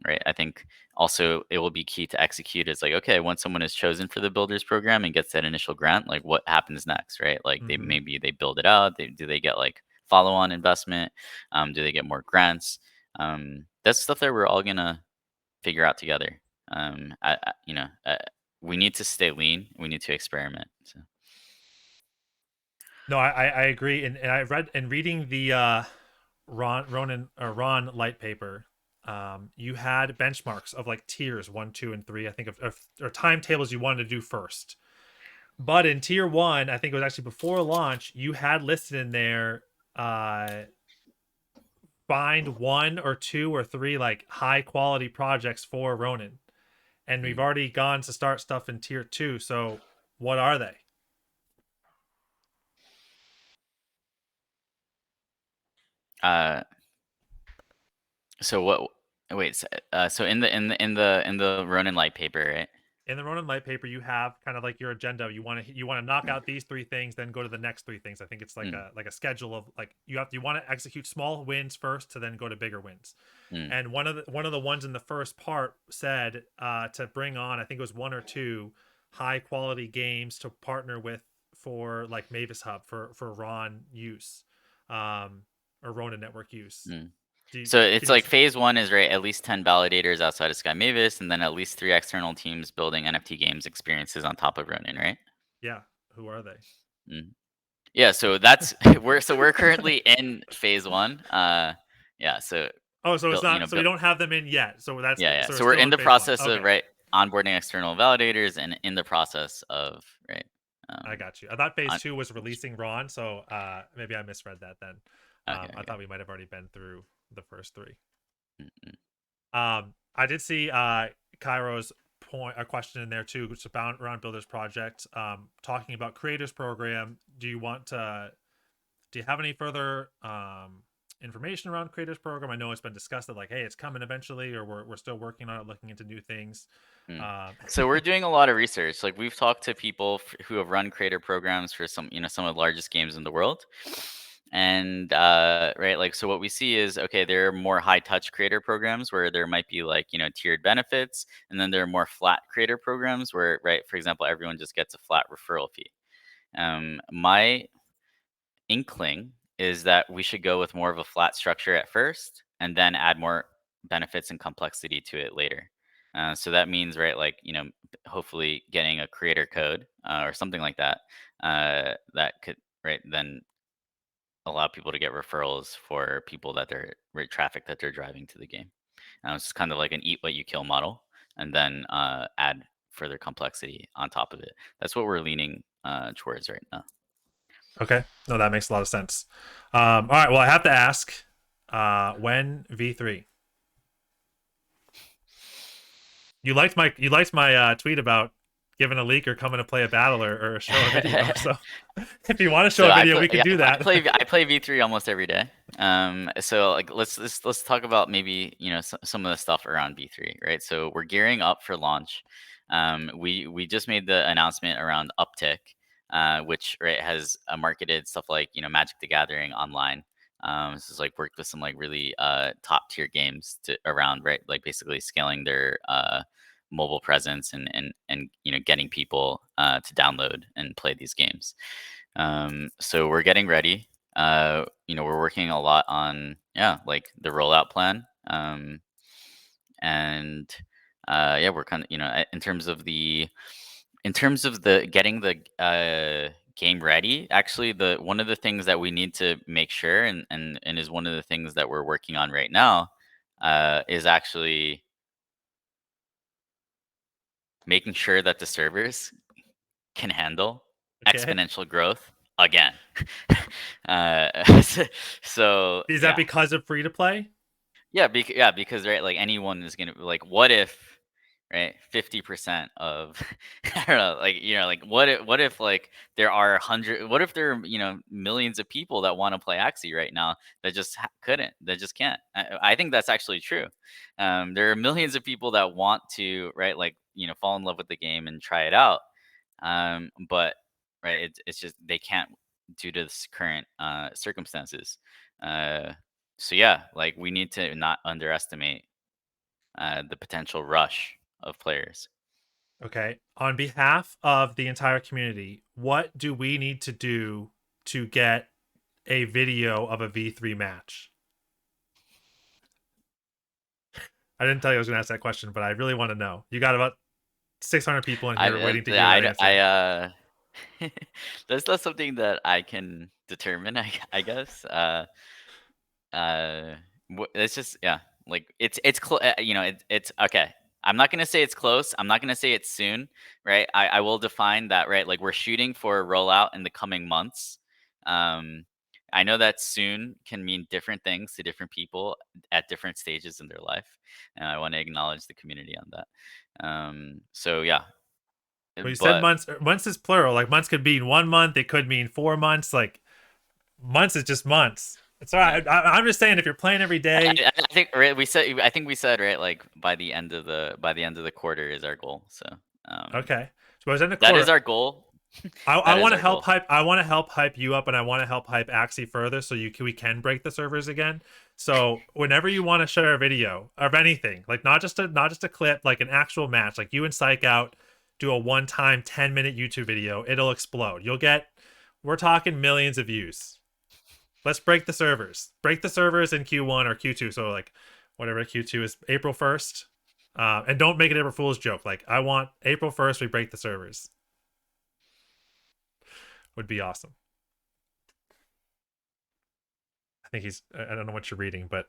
Right. I think also it will be key to execute. It's like, okay, once someone is chosen for the builders program and gets that initial grant, like what happens next, right? Like Hmm. they build it out. Do they get like follow on investment? Do they get more grants? That's stuff that we're all gonna figure out together. We need to stay lean. We need to experiment. So. No, I agree, and I read and reading the Ron light paper. You had benchmarks of like tiers 1, 2, and 3. I think of or timetables you wanted to do first. But in tier 1, I think it was actually before launch, you had listed in there, uh, find 1 or 2 or 3 like high quality projects for Ronin, and we've Mm. already gone to start stuff in tier 2. So what are they? Uh, so what? Wait. So in the Ronin light paper, right? In the Ronin light paper, you have kind of like your agenda. You want to knock out these 3 things, then go to the next 3 things. I think it's like Mm, a schedule of like you want to execute small wins first to then go to bigger wins. mm, And one of the ones in the first part said, to bring on, I think it was 1 or 2 high quality games to partner with for like Mavis Hub for Ron use, or Ronin network use. mm. So it's Can you? like phase one is right, at least 10 validators outside of Sky Mavis, and then at least 3 external teams building NFT games experiences on top of Ronin, right? Yeah. Who are they? Mm. Yeah, so that's we're currently in phase one. Yeah, so Oh, so it's built, not. So we don't have them in yet. So that's yeah, yeah. so we're So we're still in in the phase one. process of Okay. right onboarding external validators and in the process of right. I Um, got you. I thought phase on, two was releasing Ron, so maybe I misread that then. okay, I okay. thought we might have already been through the first three. Mm-mm. I did see Cairo's point a question in there too. It's about around Builders Project. Talking about creators program. Do you have any further information around creators program? I know it's been discussed that like, hey, it's coming eventually, or we're still working on it, looking into new things. Mm. Um, So we're doing a lot of research. Like we've talked to people who have run creator programs for some of the largest games in the world. And right, like so what we see is okay, there are more high touch creator programs where there might be like, tiered benefits, and then there are more flat creator programs where, right, for example, everyone just gets a flat referral fee. My inkling is that we should go with more of a flat structure at first and then add more benefits and complexity to it later. So that means, right, like, hopefully getting a creator code or something like that that could, right, then allow people to get referrals for people that they're, right, traffic that they're driving to the game. It's kind of like an eat what you kill model, and then add further complexity on top of it. That's what we're leaning towards right now. okay, no, that makes a lot of sense. All right, well, I have to ask, Wen V3. You liked my tweet about giving a leak or coming to play a battle or show a video. So if you want to show So a I video, play, we could yeah, do that. I play V3 almost every day. So like let's talk about maybe some of the stuff around V3, right? So we're gearing up for launch. We just made the announcement around Uptick, which right has marketed stuff like Magic the Gathering online. This is like worked with some like really top tier games to around, right, like basically scaling their mobile presence and getting people to download and play these games. So we're getting ready. We're working a lot on like the rollout plan. And yeah, we're kind of in terms of the getting the game ready. Actually, the one of the things that we need to make sure and is one of the things that we're working on right now is actually making sure that the servers can handle Okay. exponential growth again. so, Is that yeah, because of free to play? yeah, because right, like anyone is gonna like, what if, right, 50% of I don't know, like like what if like there are what if there are millions of people that want to play Axie right now that just couldn't, that just can't. I think that's actually true. There are millions of people that want to, right, like fall in love with the game and try it out, but right, it's just they can't due to this current circumstances. So yeah, like we need to not underestimate the potential rush of players. Okay. On behalf of the entire community, what do we need to do to get a video of a V3 match? I didn't tell you I was going to ask that question, but I really want to know. You got about 600 people in here waiting to hear that answer. That's not something that I can determine. I guess. Uh, it's just yeah, like it's okay. I'm not gonna say it's close. I'm not gonna say it's soon, right? I will define that, right? Like we're shooting for a rollout in the coming months. Um, I know that soon can mean different things to different people at different stages in their life, and I want to acknowledge the community on that. So yeah, Well, you said but months. Months is plural. Like months could mean 1 month. It could mean 4 months. Like months is just months. It's all yeah. right. I'm just saying if you're playing every day. I think right, I think we said right, like by the end of the quarter is our goal. So Okay. So I was in the that is quarter. our goal. I That is want to our help goal. hype. I want to help hype you up, and I want to help hype Axie further, so we can break the servers again. So whenever you want to share a video of anything, like not just a clip, like an actual match, like you and Psych Out do a one-time 10-minute YouTube video, it'll explode. We're talking millions of views. Let's break the servers. Break the servers in Q1 or Q2. So like whatever Q2 is, April 1st. And don't make it April Fool's joke. Like I want April 1st we break the servers. Would be awesome. I think he's. I don't know what you're reading, but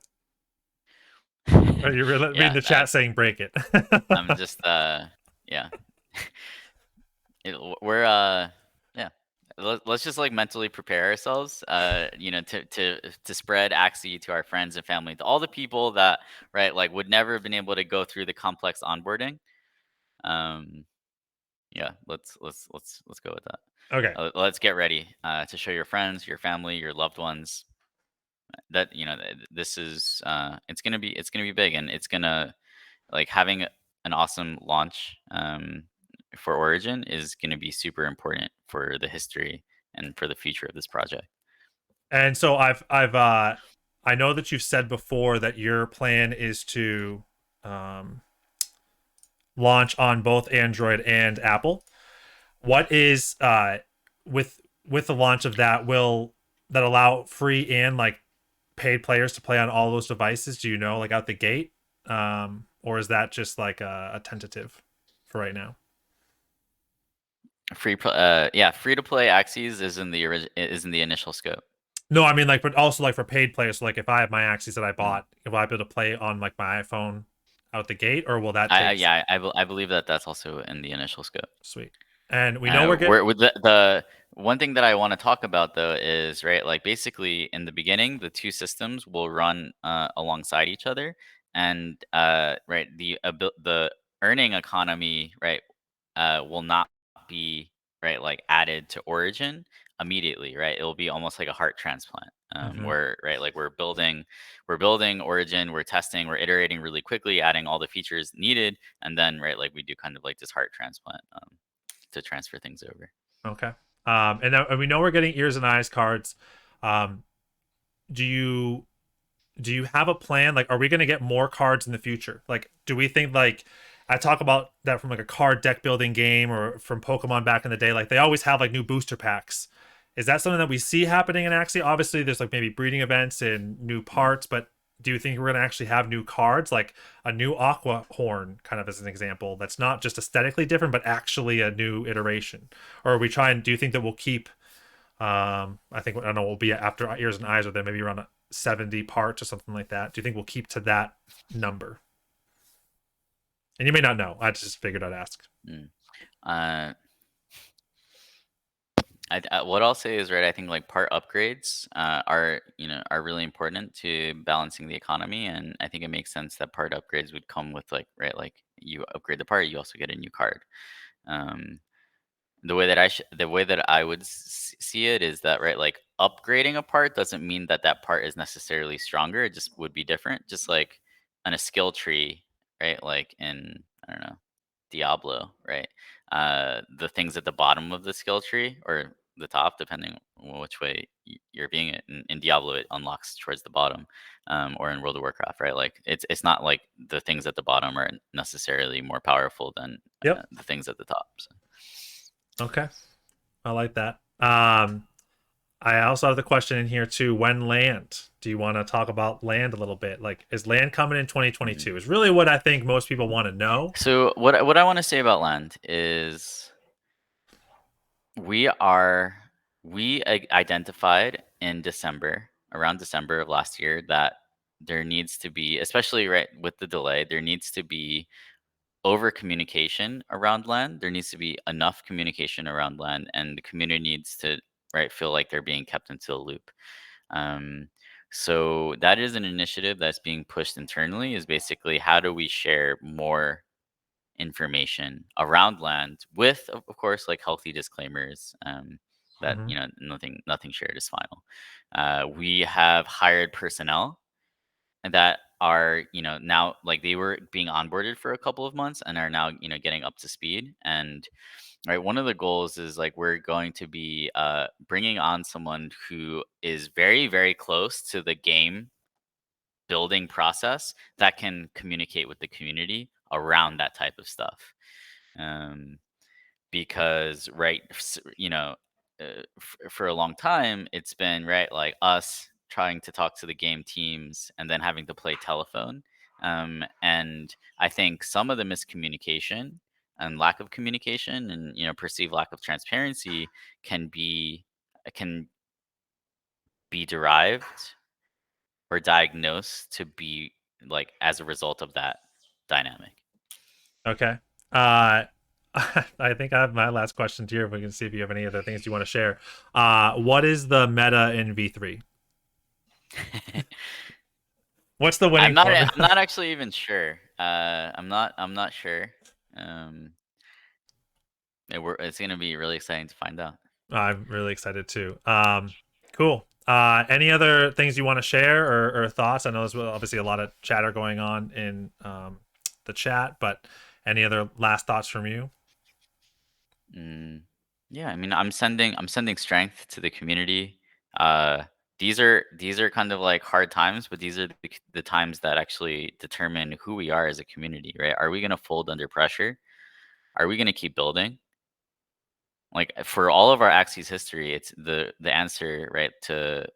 you're reading Yeah, the chat saying break it. I'm just yeah. We're yeah. Let's just like mentally prepare ourselves, you know, to spread Axie to our friends and family, to all the people that, right, like would never have been able to go through the complex onboarding. Um, yeah, let's go with that. Okay. Let's get ready to show your friends, your family, your loved ones that, you know, this is it's gonna be big, and it's gonna, like, having an awesome launch for Origin is going to be super important for the history and for the future of this project. And so I know that you've said before that your plan is to um launch on both Android and Apple. What is with the launch of that, will that allow free and like paid players to play on all those devices? Do you know, like out the gate, or is that just like a tentative for right now? Yeah, free to play Axes is in the initial scope. No, I mean like, but also like for paid players. So like, if I have my Axes that I Mm. bought, will I be able to play on like my iPhone out the gate, or will that take? Yeah, I believe that that's also in the initial scope. Sweet. And we know we're getting. Where with the one thing that I want to talk about though is, right, like basically in the beginning the two systems will run alongside each other, and right, the earning economy, right, will not be, right, like added to Origin immediately, right? It'll be almost like a heart transplant, Mhm. where, right, like we're building Origin, we're testing, we're iterating really quickly, adding all the features needed, and then, right, like we do kind of like this heart transplant to transfer things over. Okay. And we know we're getting ears and eyes cards. Um, do you have a plan? Like, are we going to get more cards in the future? Like, do we think like I talk about that from like a card deck building game or from Pokemon back in the day? Like, they always have like new booster packs. Is that something that we see happening in Axie? Obviously, there's like maybe breeding events and new parts, but do you think we're going to actually have new cards, like a new Aqua Horn, kind of as an example, that's not just aesthetically different, but actually a new iteration? Or are we trying? Do you think that we'll keep? I think I don't know. We'll be after Ears and Eyes, or then maybe around 70 parts or something like that. Do you think we'll keep to that number? And you may not know. I just figured I'd ask. Mm. Uh, what I'll say is, right, I think like part upgrades are, you know, are really important to balancing the economy, and I think it makes sense that part upgrades would come with, like, right, like you upgrade the part, you also get a new card. Um, the way that I would see it is that, right, like upgrading a part doesn't mean that that part is necessarily stronger. It just would be different, just like on a skill tree, right? Like in, I don't know, Diablo, right? The things at the bottom of the skill tree or the top, depending on which way you're being it. In Diablo, it unlocks towards the bottom, or in World of Warcraft, right? Like it's not like the things at the bottom are necessarily more powerful than Yep. the things at the top. So. Okay. I like that. I also have the question in here too. When Land? Do you want to talk about Land a little bit? Like, is Land coming in 2022? Is really what I think most people want to know. So what I want to say about land is we are identified in December, around December of last year, that there needs to be, especially right with the delay, there needs to be over communication around land. There needs to be enough communication around land, and the community needs to, right, feel like they're being kept into the loop. Um, so that is an initiative that's being pushed internally. Is basically how do we share more information around land with, of course, like healthy disclaimers, that, Mm-hmm. you know, nothing shared is final. We have hired personnel that are, you know, now, like they were being onboarded for a couple of months and are now, you know, getting up to speed. And right, one of the goals is like we're going to be bringing on someone who is very close to the game building process that can communicate with the community around that type of stuff. um, because, right, you know, for a long time, it's been right like us trying to talk to the game teams and then having to play telephone. And I think some of the miscommunication and lack of communication and perceived lack of transparency can be derived or diagnosed to be like as a result of that dynamic. Okay. Uh, I think I have my last question to you. If we can see if you have any other things you want to share. What is the meta in V3? What's the winning I'm formula? not actually even sure. I'm not sure. Um, it's gonna be really exciting to find out. I'm really excited too. Cool. Any other things you want to share or thoughts? I know there's obviously a lot of chatter going on in the chat, but any other last thoughts from you? Mm, yeah, I mean, I'm sending strength to the community. Uh, these are kind of like hard times, but these are the times that actually determine who we are as a community, right? Are we gonna fold under pressure? Are we gonna keep building? Like for all of our Axis history, it's the answer, right, to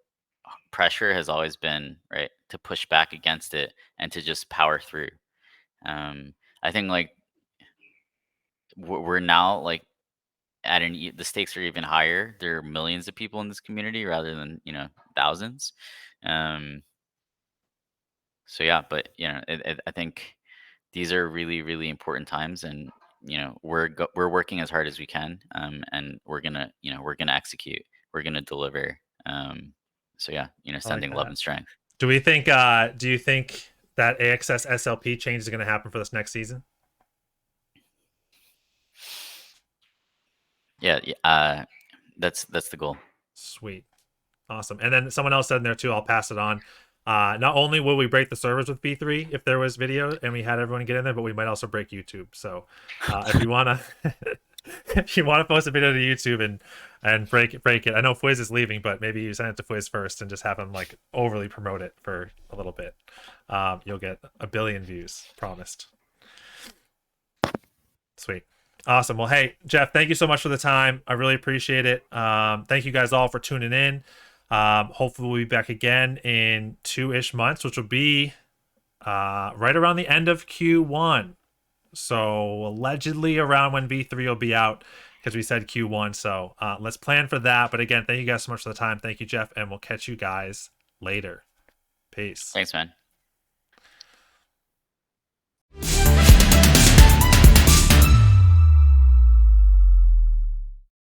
pressure has always been right to push back against it and to just power through. I think like we're now like the stakes are even higher. There are millions of people in this community rather than thousands. Um, so yeah, but I think these are really really important times, and we're working as hard as we can, and we're gonna execute. We're gonna deliver. So yeah, I like sending love that. and strength. Do you think that AXS SLP change is going to happen for this next season? Yeah, that's the goal. Sweet. Awesome. And then someone else said in there too, I'll pass it on. Not only will we break the servers with V3 if there was video and we had everyone get in there, but we might also break YouTube. So if you wanna if you wanna post a video to YouTube and break it. I know Fwiz is leaving, but maybe you send it to Fwiz first and just have him like overly promote it for a little bit. You'll get 1 billion views, promised. Sweet. Awesome. Well, hey, Jeff, thank you so much for the time. I really appreciate it. Thank you guys all for tuning in. Hopefully, we'll be back again in 2-ish months, which will be right around the end of Q1. So, allegedly around when V3 will be out because we said Q1. So, let's plan for that. But again, thank you guys so much for the time. Thank you, Jeff, and we'll catch you guys later. Peace. Thanks, man.